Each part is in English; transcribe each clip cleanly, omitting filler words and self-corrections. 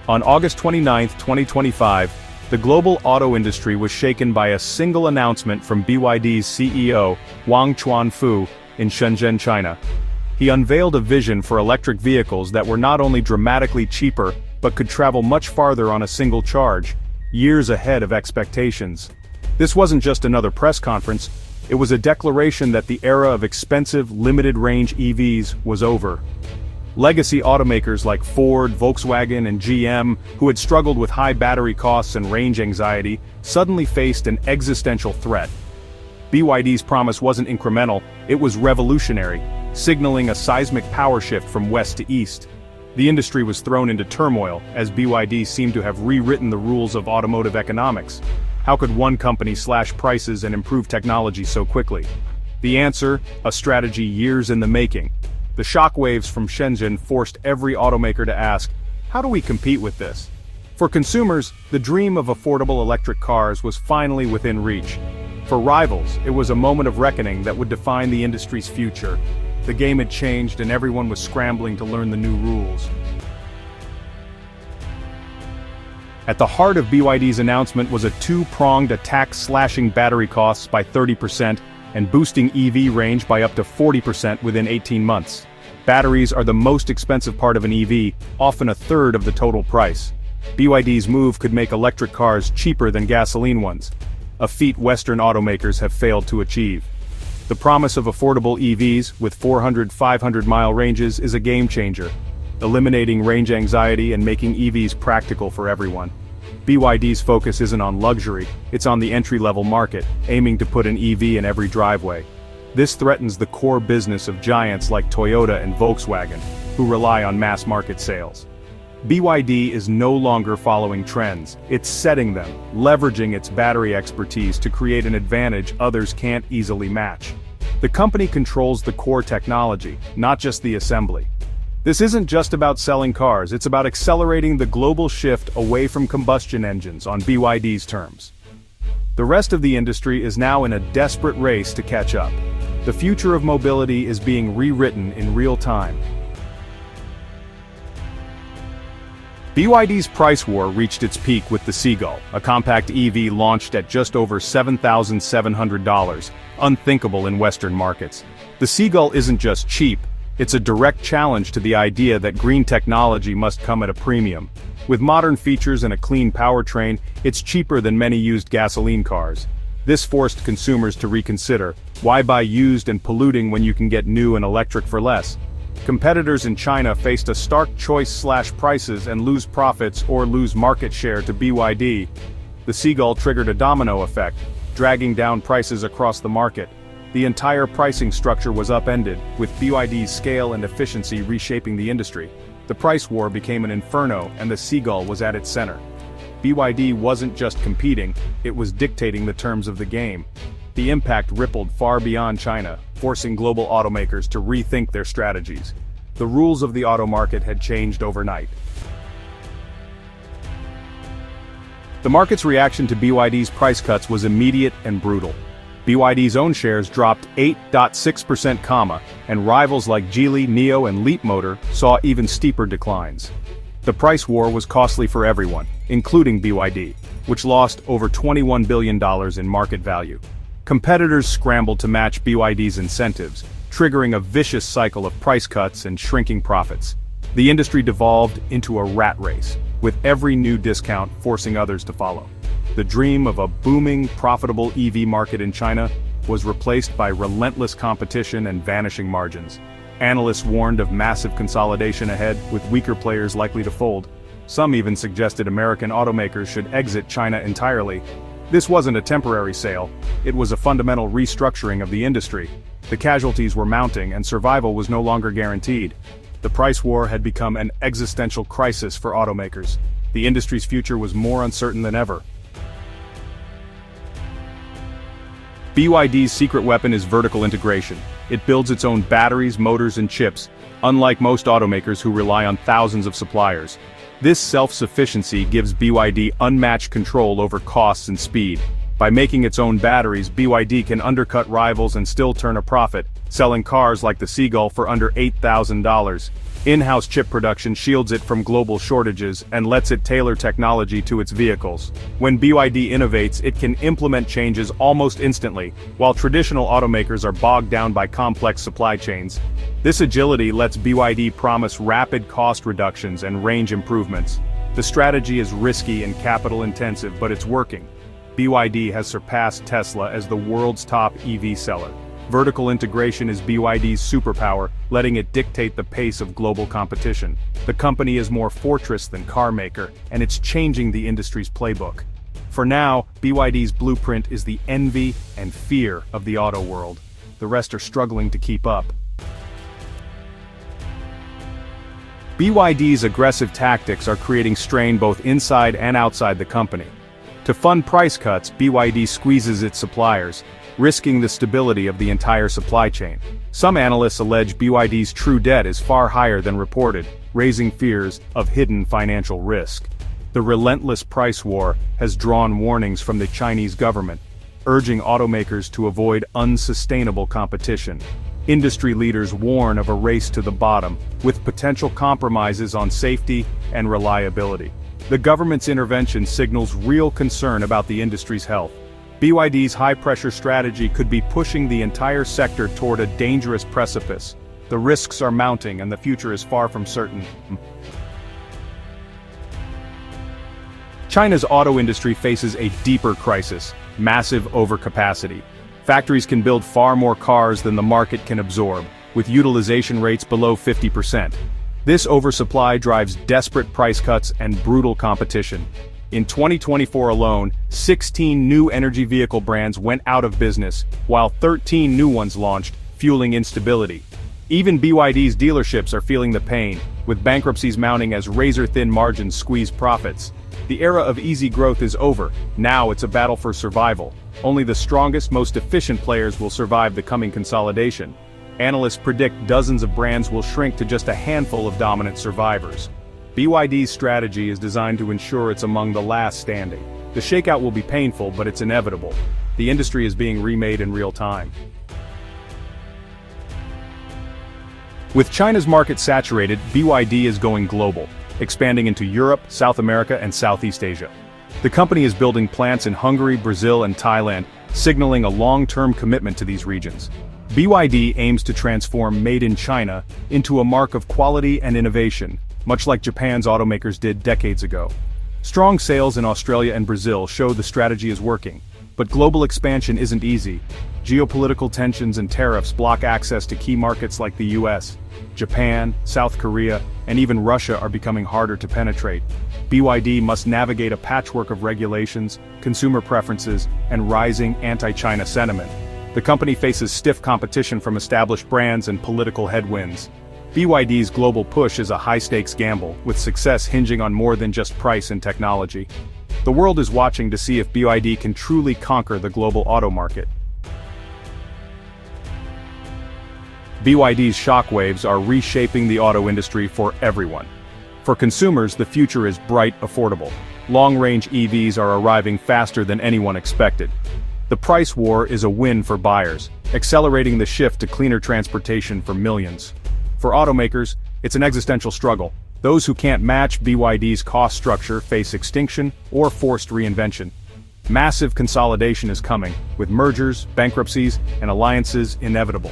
On August 29, 2025, the global auto industry was shaken by a single announcement from BYD's CEO, Wang Chuanfu, in Shenzhen, China. He unveiled a vision for electric vehicles that were not only dramatically cheaper, but could travel much farther on a single charge, years ahead of expectations. This wasn't just another press conference, it was a declaration that the era of expensive, limited-range EVs was over. Legacy automakers like Ford, Volkswagen, and GM, who had struggled with high battery costs and range anxiety, suddenly faced an existential threat. BYD's promise wasn't incremental, it was revolutionary, signaling a seismic power shift from west to east. The industry was thrown into turmoil, as BYD seemed to have rewritten the rules of automotive economics. How could one company slash prices and improve technology so quickly? The answer, a strategy years in the making. The shockwaves from Shenzhen forced every automaker to ask, how do we compete with this? For consumers, the dream of affordable electric cars was finally within reach. For rivals, it was a moment of reckoning that would define the industry's future. The game had changed and everyone was scrambling to learn the new rules. At the heart of BYD's announcement was a two-pronged attack, slashing battery costs by 30% and boosting EV range by up to 40% within 18 months. Batteries are the most expensive part of an EV, often a third of the total price. BYD's move could make electric cars cheaper than gasoline ones, a feat Western automakers have failed to achieve. The promise of affordable EVs with 400-500-mile ranges is a game-changer, eliminating range anxiety and making EVs practical for everyone. BYD's focus isn't on luxury, it's on the entry-level market, aiming to put an EV in every driveway. This threatens the core business of giants like Toyota and Volkswagen, who rely on mass-market sales. BYD is no longer following trends, it's setting them, leveraging its battery expertise to create an advantage others can't easily match. The company controls the core technology, not just the assembly. This isn't just about selling cars, it's about accelerating the global shift away from combustion engines on BYD's terms. The rest of the industry is now in a desperate race to catch up. The future of mobility is being rewritten in real time. BYD's price war reached its peak with the Seagull, a compact EV launched at just over $7,700, unthinkable in Western markets. The Seagull isn't just cheap, it's a direct challenge to the idea that green technology must come at a premium. With modern features and a clean powertrain, it's cheaper than many used gasoline cars. This forced consumers to reconsider, why buy used and polluting when you can get new and electric for less? Competitors in China faced a stark choice: prices and lose profits or lose market share to BYD. The Seagull triggered a domino effect, dragging down prices across the market. The entire pricing structure was upended, with BYD's scale and efficiency reshaping the industry. The price war became an inferno, and the Seagull was at its center. BYD wasn't just competing, it was dictating the terms of the game. The impact rippled far beyond China, forcing global automakers to rethink their strategies. The rules of the auto market had changed overnight. The market's reaction to BYD's price cuts was immediate and brutal. BYD's own shares dropped 8.6%, and rivals like Geely, NIO, and Leapmotor saw even steeper declines. The price war was costly for everyone, including BYD, which lost over $21 billion in market value. Competitors scrambled to match BYD's incentives, triggering a vicious cycle of price cuts and shrinking profits. The industry devolved into a rat race, with every new discount forcing others to follow. The dream of a booming, profitable EV market in China was replaced by relentless competition and vanishing margins. Analysts warned of massive consolidation ahead, with weaker players likely to fold. Some even suggested American automakers should exit China entirely. This wasn't a temporary sale, it was a fundamental restructuring of the industry. The casualties were mounting and survival was no longer guaranteed. The price war had become an existential crisis for automakers. The industry's future was more uncertain than ever. BYD's secret weapon is vertical integration. It builds its own batteries, motors, and chips, unlike most automakers who rely on thousands of suppliers. This self-sufficiency gives BYD unmatched control over costs and speed. By making its own batteries, BYD can undercut rivals and still turn a profit, selling cars like the Seagull for under $8,000. In-house chip production shields it from global shortages and lets it tailor technology to its vehicles. When BYD innovates, it can implement changes almost instantly, while traditional automakers are bogged down by complex supply chains. This agility lets BYD promise rapid cost reductions and range improvements. The strategy is risky and capital-intensive, but it's working. BYD has surpassed Tesla as the world's top EV seller. Vertical integration is BYD's superpower, letting it dictate the pace of global competition. The company is more fortress than car maker, and it's changing the industry's playbook. For now, BYD's blueprint is the envy and fear of the auto world. The rest are struggling to keep up. BYD's aggressive tactics are creating strain both inside and outside the company. To fund price cuts, BYD squeezes its suppliers, risking the stability of the entire supply chain. Some analysts allege BYD's true debt is far higher than reported, raising fears of hidden financial risk. The relentless price war has drawn warnings from the Chinese government, urging automakers to avoid unsustainable competition. Industry leaders warn of a race to the bottom, with potential compromises on safety and reliability. The government's intervention signals real concern about the industry's health. BYD's high-pressure strategy could be pushing the entire sector toward a dangerous precipice. The risks are mounting and the future is far from certain. China's auto industry faces a deeper crisis: massive overcapacity. Factories can build far more cars than the market can absorb, with utilization rates below 50%. This oversupply drives desperate price cuts and brutal competition. In 2024 alone, 16 new energy vehicle brands went out of business, while 13 new ones launched, fueling instability. Even BYD's dealerships are feeling the pain, with bankruptcies mounting as razor-thin margins squeeze profits. The era of easy growth is over. Now it's a battle for survival. Only the strongest, most efficient players will survive the coming consolidation. Analysts predict dozens of brands will shrink to just a handful of dominant survivors. BYD's strategy is designed to ensure it's among the last standing. The shakeout will be painful, but it's inevitable. The industry is being remade in real time. With China's market saturated, BYD is going global, expanding into Europe, South America, and Southeast Asia. The company is building plants in Hungary, Brazil, and Thailand, signaling a long-term commitment to these regions. BYD aims to transform Made in China into a mark of quality and innovation, much like Japan's automakers did decades ago. Strong sales in Australia and Brazil show the strategy is working, but global expansion isn't easy. Geopolitical tensions and tariffs block access to key markets like the US. Japan, South Korea, and even Russia are becoming harder to penetrate. BYD must navigate a patchwork of regulations, consumer preferences, and rising anti-China sentiment. The company faces stiff competition from established brands and political headwinds. BYD's global push is a high-stakes gamble, with success hinging on more than just price and technology. The world is watching to see if BYD can truly conquer the global auto market. BYD's shockwaves are reshaping the auto industry for everyone. For consumers, the future is bright, affordable. Long-range EVs are arriving faster than anyone expected. The price war is a win for buyers, accelerating the shift to cleaner transportation for millions. For automakers, it's an existential struggle. Those who can't match BYD's cost structure face extinction or forced reinvention. Massive consolidation is coming, with mergers, bankruptcies, and alliances inevitable.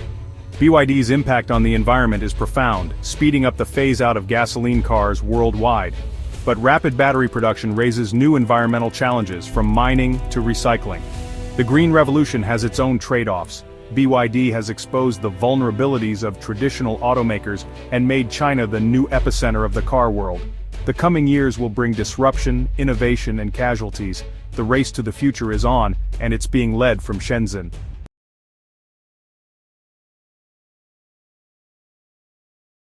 BYD's impact on the environment is profound, speeding up the phase-out of gasoline cars worldwide. But rapid battery production raises new environmental challenges, from mining to recycling. The green revolution has its own trade-offs. BYD has exposed the vulnerabilities of traditional automakers and made China the new epicenter of the car world. The coming years will bring disruption, innovation, and casualties. The race to the future is on, and it's being led from Shenzhen.